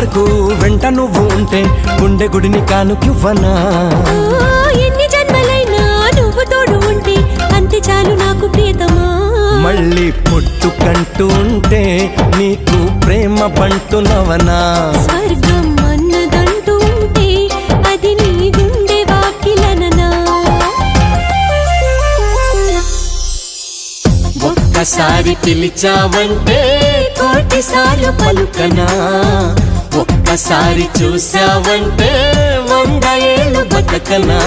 వరకు వెంట నువ్వు ఉంటే గుండె గుడిని కానుకివ్వనా. ఎన్ని జన్మలైనా నువ్వు తోడు ఉంటే అంతే చాలు నాకు ప్రియతమా. మళ్ళీ పుట్టుకంటూ ఉంటే నీకు ప్రేమ బంటునవనా. స్వర్గం అన్నదంటూ ఉంటే అది నీ గుండె వాకిలననా. ఒక్కసారి పిలిచావంటే కోటిసార్లు పలుకనా. ఒక్కసారి చూసావంటే 100 ఏళ్ళు బతకనా.